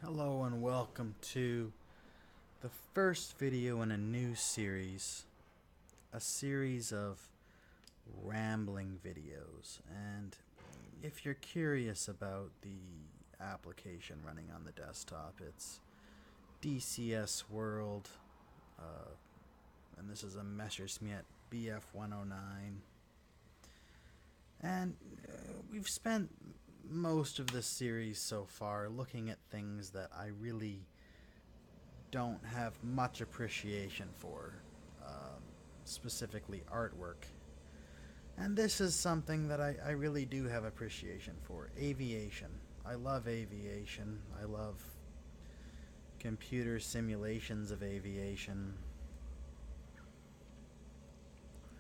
Hello and welcome to the first video in a new series, a series of rambling videos. And if you're curious about the application running on the desktop, it's DCS World, and this is a Messerschmitt BF109. And we've spent most of this series so far looking at things that I really don't have much appreciation for, specifically artwork. And this is something that I really do have appreciation for. Aviation. I love aviation. I love computer simulations of aviation.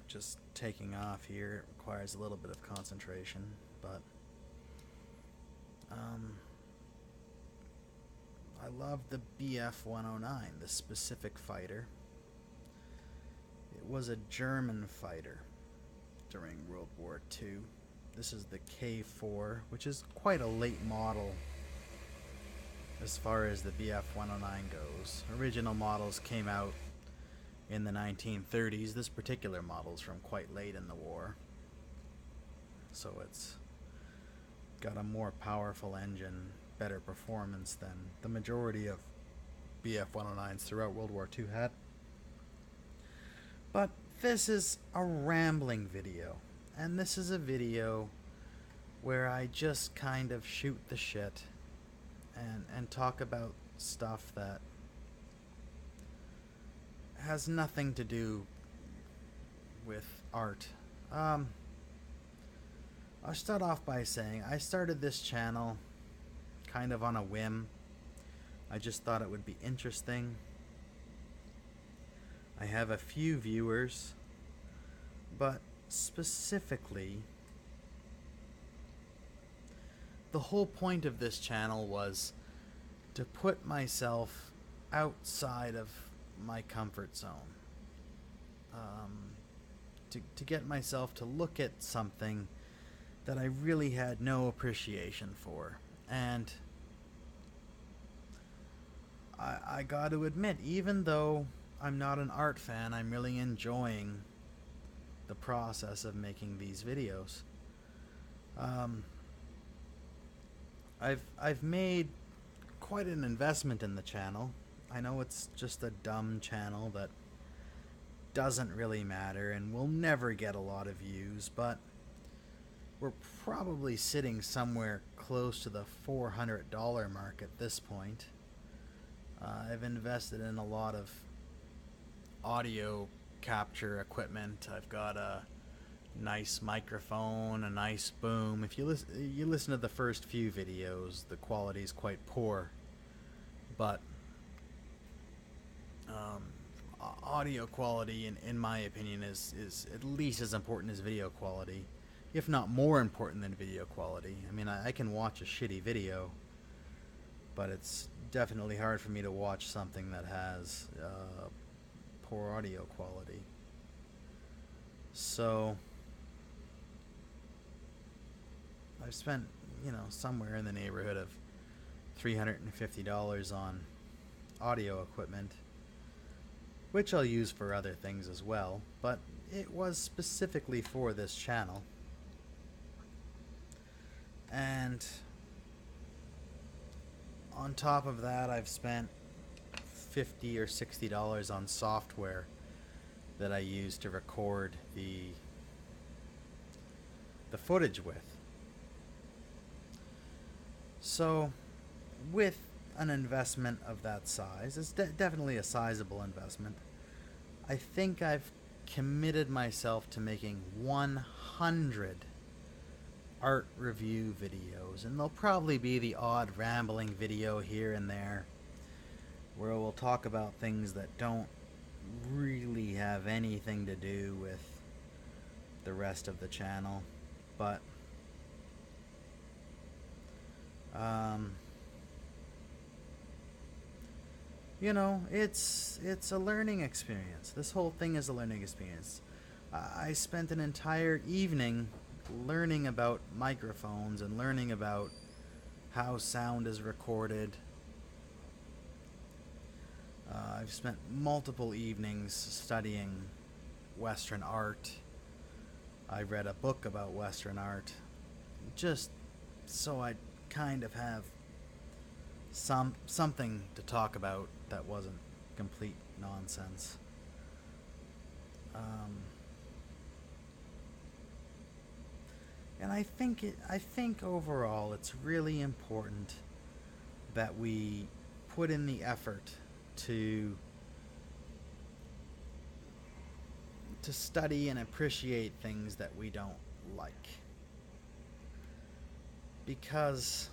Just taking off here requires a little bit of concentration, but I love the BF-109, the specific fighter. It was a German fighter during World War II. This is the K4, which is quite a late model as far as the BF-109 goes. Original models came out in the 1930s. This particular model is from quite late in the war, so it's got a more powerful engine, better performance than the majority of BF-109s throughout World War II had. But this is a rambling video, and this is a video where I just kind of shoot the shit and talk about stuff that has nothing to do with art. I'll start off by saying I started this channel kind of on a whim. I just thought it would be interesting. I have a few viewers, but specifically, the whole point of this channel was to put myself outside of my comfort zone. To get myself to look at something that I really had no appreciation for. And I got to admit, even though I'm not an art fan, I'm really enjoying the process of making these videos. I've made quite an investment in the channel. I know it's just a dumb channel that doesn't really matter and will never get a lot of views, but we're probably sitting somewhere close to the $400 mark at this point. I've invested in a lot of audio capture equipment. I've got a nice microphone, a nice boom. If you listen to the first few videos, the quality is quite poor, but audio quality, in my opinion, is at least as important as video quality, if not more important than video quality. I mean, I can watch a shitty video, but it's definitely hard for me to watch something that has poor audio quality. So I've spent, somewhere in the neighborhood of $350 on audio equipment, which I'll use for other things as well, but it was specifically for this channel. And on top of that, I've spent $50 or $60 on software that I use to record the footage with. So with an investment of that size, it's definitely a sizable investment, I think I've committed myself to making 100 art review videos, and there'll probably be the odd rambling video here and there where we'll talk about things that don't really have anything to do with the rest of the channel, but it's a learning experience. This whole thing is a learning experience. I spent an entire evening learning about microphones and learning about how sound is recorded I've spent multiple evenings studying Western art. I read a book about Western art just so I'd kind of have something to talk about that wasn't complete nonsense. Um, and I think overall it's really important that we put in the effort to study and appreciate things that we don't like. Because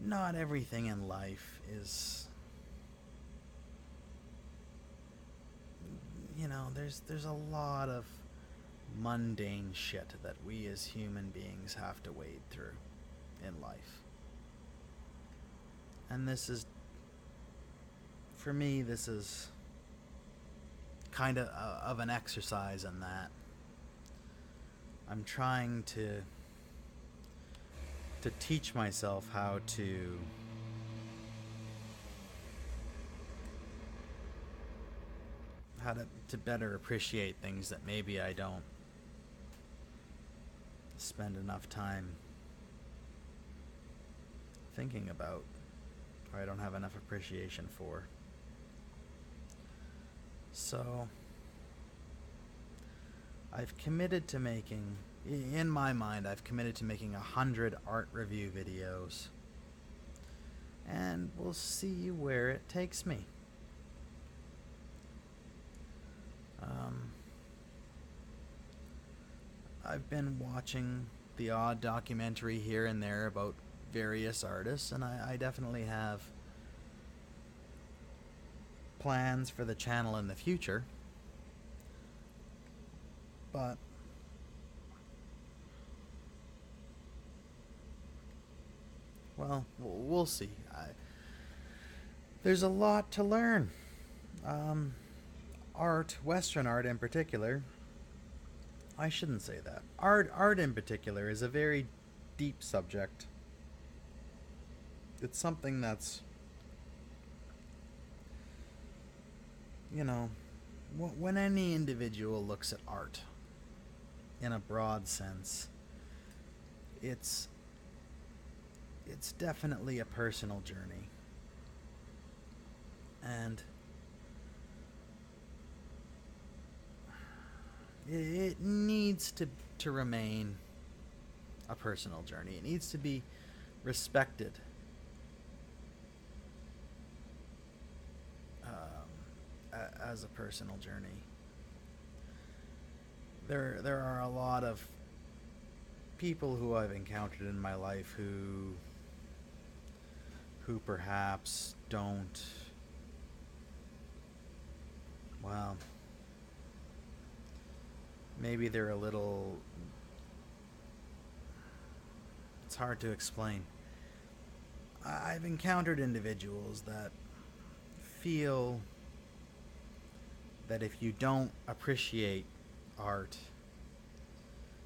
not everything in life is, there's a lot of mundane shit that we as human beings have to wade through in life. And for me, this is kind of an exercise in that. I'm trying to teach myself how to better appreciate things that maybe I don't spend enough time thinking about, or I don't have enough appreciation for. So I've committed to making, in my mind, I've committed to making 100 art review videos. And we'll see where it takes me. I've been watching the odd documentary here and there about various artists, and I definitely have plans for the channel in the future. But well, we'll see. There's a lot to learn. Art, Western art in particular. I shouldn't say that. Art in particular is a very deep subject. It's something that's, when any individual looks at art in a broad sense, it's definitely a personal journey. And it needs to remain a personal journey. It needs to be respected as a personal journey. There are a lot of people who I've encountered in my life who perhaps don't, well, maybe they're a little, it's hard to explain. I've encountered individuals that feel that if you don't appreciate art,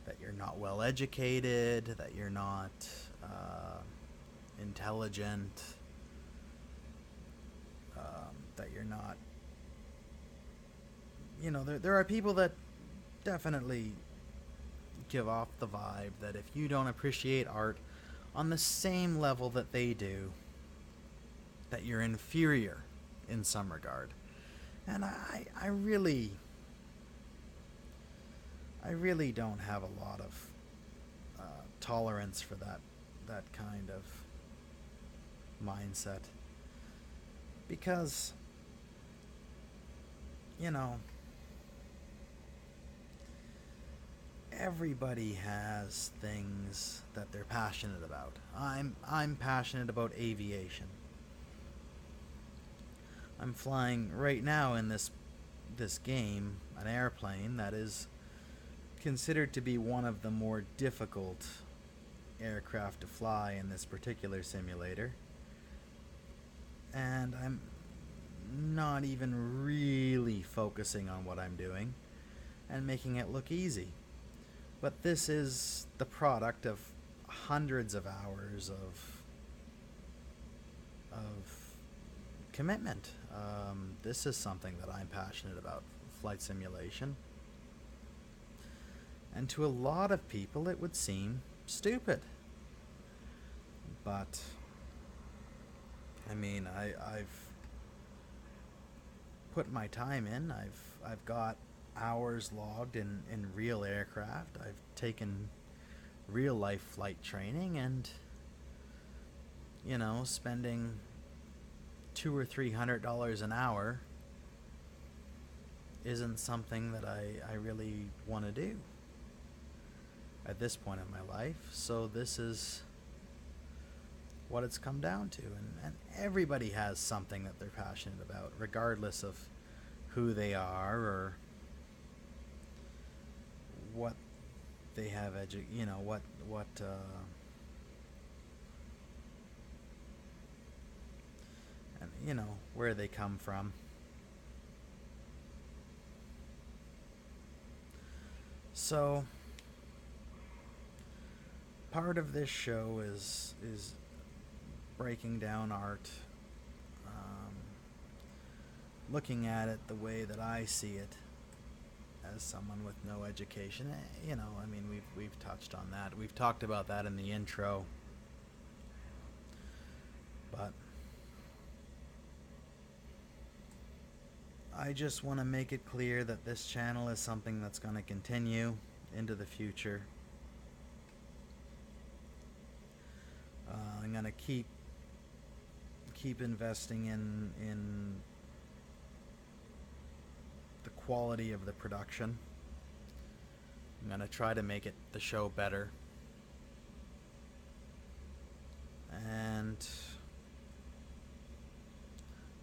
that you're not well educated, that you're not intelligent, that you're not, there are people that definitely give off the vibe that if you don't appreciate art on the same level that they do, that you're inferior in some regard. And I really don't have a lot of tolerance for that kind of mindset, because everybody has things that they're passionate about. I'm passionate about aviation. I'm flying right now in this game an airplane that is considered to be one of the more difficult aircraft to fly in this particular simulator. And I'm not even really focusing on what I'm doing and making it look easy. But this is the product of hundreds of hours of of commitment. This is something that I'm passionate about, flight simulation. And to a lot of people, it would seem stupid. But, I mean, I've put my time in. I've got hours logged in real aircraft. I've taken real life flight training, and spending $200 or $300 an hour isn't something that I really want to do at this point in my life. So this is what it's come down to. And everybody has something that they're passionate about, regardless of who they are or what they have and where they come from. So part of this show is breaking down art, looking at it the way that I see it as someone with no education. I mean, we've touched on that. We've talked about that in the intro. But I just want to make it clear that this channel is something that's going to continue into the future. I'm going to keep investing in the quality of the production. I'm going to try to make the show better. And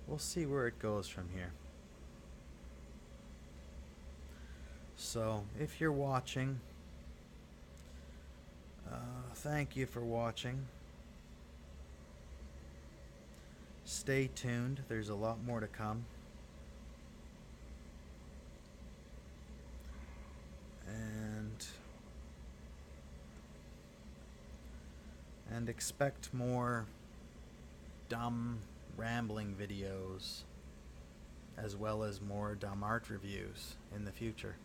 we'll see where it goes from here. So, if you're watching, thank you for watching. Stay tuned. There's a lot more to come. And expect more dumb, rambling videos, as well as more dumb art reviews in the future.